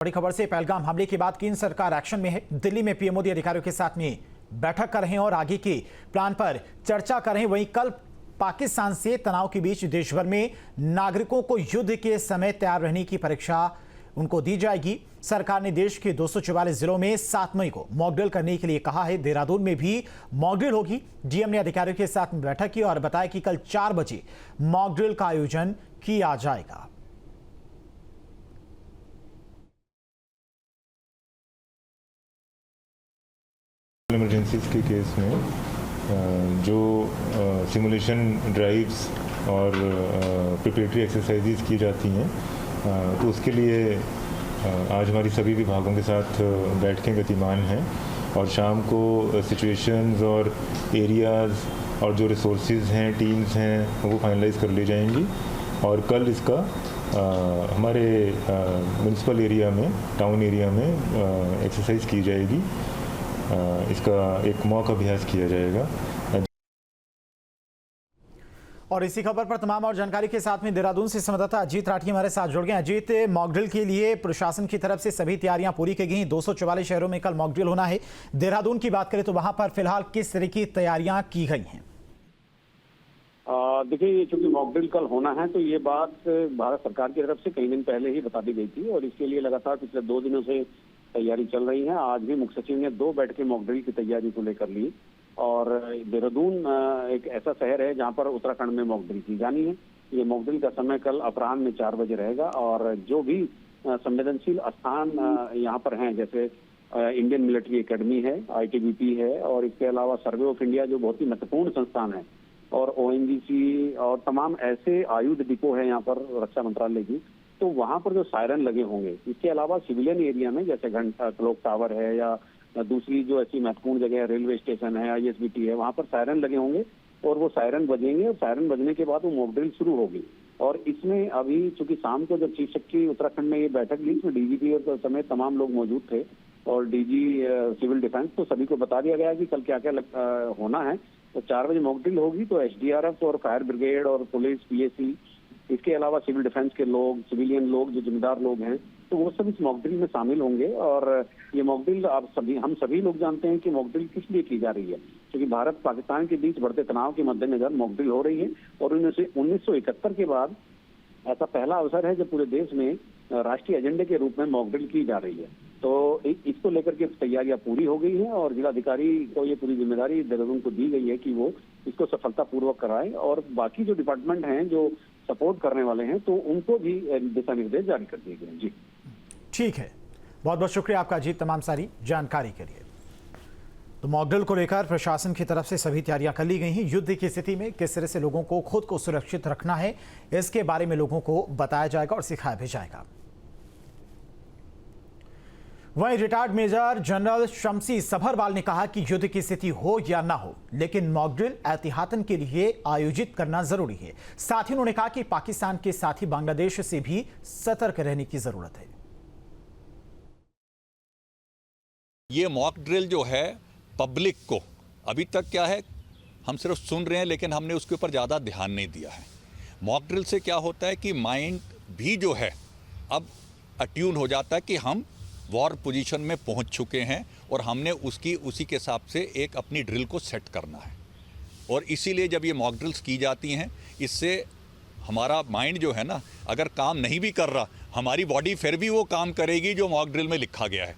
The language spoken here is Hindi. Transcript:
बड़ी खबर से पहलगाम हमले के बाद केंद्र सरकार एक्शन में है। दिल्ली में पीएम मोदी अधिकारियों के साथ में बैठक कर रहे हैं और आगे के प्लान पर चर्चा कर रहे हैं। वहीं कल पाकिस्तान से तनाव के बीच देश भर में नागरिकों को युद्ध के समय तैयार रहने की परीक्षा उनको दी जाएगी। सरकार ने देश के 244 जिलों में 7 मई को मॉक ड्रिल करने के लिए कहा है। देहरादून में भी मॉक ड्रिल होगी। डीएम ने अधिकारियों के साथ में बैठक की और बताया कि कल 4 बजे मॉक ड्रिल का आयोजन किया जाएगा। इमरजेंसीज के केस में जो सिमुलेशन ड्राइव्स और प्रिपरेटरी एक्सरसाइजेज की जाती हैं तो उसके लिए आज हमारी सभी विभागों के साथ बैठकें गतिमान हैं और शाम को सिचुएशंस और एरियाज़ और जो रिसोर्सेज हैं, टीम्स हैं, वो फाइनलाइज कर ली जाएंगी और कल इसका हमारे म्यूनसिपल एरिया में, टाउन एरिया में एक्सरसाइज की जाएगी। इसका एक मॉक अभ्यास किया जाएगा। और इसी खबर पर तमाम और जानकारी के साथ में देहरादून से संवाददाता अजीत राठी हमारे साथ जुड़ गए। अजीत, मॉक ड्रिल के लिए प्रशासन की तरफ से सभी तैयारियां पूरी की गई। 244 शहरों में कल मॉक ड्रिल होना है। देहरादून की बात करें तो वहां पर फिलहाल किस तरह की तैयारियां की गई हैं? देखिए, चूंकि मॉक ड्रिल कल होना है तो ये बात भारत सरकार की तरफ से कई दिन पहले ही बता दी गई थी और इसके लिए लगातार पिछले 2 दिनों से तैयारी चल रही है। आज भी मुख्य सचिव ने 2 बैठकें मॉक ड्रिल की तैयारी को लेकर ली और देहरादून एक ऐसा शहर है जहां पर उत्तराखंड में मॉक ड्रिल की जानी है। ये मॉक ड्रिल का समय कल अपराह्न में 4 बजे रहेगा और जो भी संवेदनशील स्थान यहाँ पर हैं, जैसे इंडियन मिलिट्री एकेडमी है, ITBP है और इसके अलावा सर्वे ऑफ इंडिया जो बहुत ही महत्वपूर्ण संस्थान है और ONGC और तमाम ऐसे आयुध डिपो है यहाँ पर रक्षा मंत्रालय की, तो वहां पर जो सायरन लगे होंगे। इसके अलावा सिविलियन एरिया में जैसे घंटा क्लॉक टावर है या दूसरी जो ऐसी महत्वपूर्ण जगह है, रेलवे स्टेशन है, ISBT है, वहां पर सायरन लगे होंगे और वो सायरन बजेंगे और सायरन बजने के बाद वो मॉक ड्रिल शुरू होगी। और इसमें अभी चूंकि शाम को जब चीफ सेक्रेटरी उत्तराखंड में ये बैठक ली तो DGP और समेत तमाम लोग मौजूद थे और DG सिविल डिफेंस, तो सभी को बता दिया गया कि कल क्या क्या होना है। तो 4 बजे मॉक ड्रिल होगी तो SDRF और फायर ब्रिगेड और पुलिस, PAC, इसके अलावा सिविल डिफेंस के लोग, सिविलियन लोग, जो जिम्मेदार लोग हैं, तो वो सब इस मॉक ड्रिल में शामिल होंगे। और ये मॉक ड्रिल हम सभी लोग जानते हैं कि मॉक ड्रिल किस लिए की जा रही है, क्योंकि भारत पाकिस्तान के बीच बढ़ते तनाव के मद्देनजर मॉक ड्रिल हो रही है और 1971 के बाद ऐसा पहला अवसर है जब पूरे देश में राष्ट्रीय एजेंडे के रूप में मॉक ड्रिल की जा रही है। तो इसको लेकर के तैयारियां पूरी हो गई हैं और जिलाधिकारी को ये पूरी जिम्मेदारी देहरादून को दी गई है कि वो इसको सफलतापूर्वक कराएं और बाकी जो डिपार्टमेंट हैं जो सपोर्ट करने वाले हैं तो उनको भी दिशा निर्देश जारी कर दिए गए। जी ठीक है, बहुत बहुत शुक्रिया आपका अजीत, तमाम सारी जानकारी के लिए। तो मॉक ड्रिल को लेकर प्रशासन की तरफ से सभी तैयारियां कर ली गई हैं। युद्ध की स्थिति में किस तरह से लोगों को खुद को सुरक्षित रखना है, इसके बारे में लोगों को बताया जाएगा और सिखाया भी जाएगा। वहीं रिटायर्ड मेजर जनरल शमसी सभरवाल ने कहा कि युद्ध की स्थिति हो या ना हो, लेकिन मॉक ड्रिल एहतियातन के लिए आयोजित करना जरूरी है। साथ ही उन्होंने कहा कि पाकिस्तान के साथ ही बांग्लादेश से भी सतर्क रहने की जरूरत है। ये मॉक ड्रिल जो है पब्लिक को अभी तक क्या है, हम सिर्फ सुन रहे हैं लेकिन हमने उसके ऊपर ज़्यादा ध्यान नहीं दिया है। मॉक ड्रिल से क्या होता है कि माइंड भी जो है अब अट्यून हो जाता है कि हम वॉर पोजीशन में पहुंच चुके हैं और हमने उसी के हिसाब से एक अपनी ड्रिल को सेट करना है। और इसीलिए जब ये मॉक ड्रिल्स की जाती हैं, इससे हमारा माइंड जो है ना, अगर काम नहीं भी कर रहा, हमारी बॉडी फिर भी वो काम करेगी जो मॉक ड्रिल में लिखा गया है।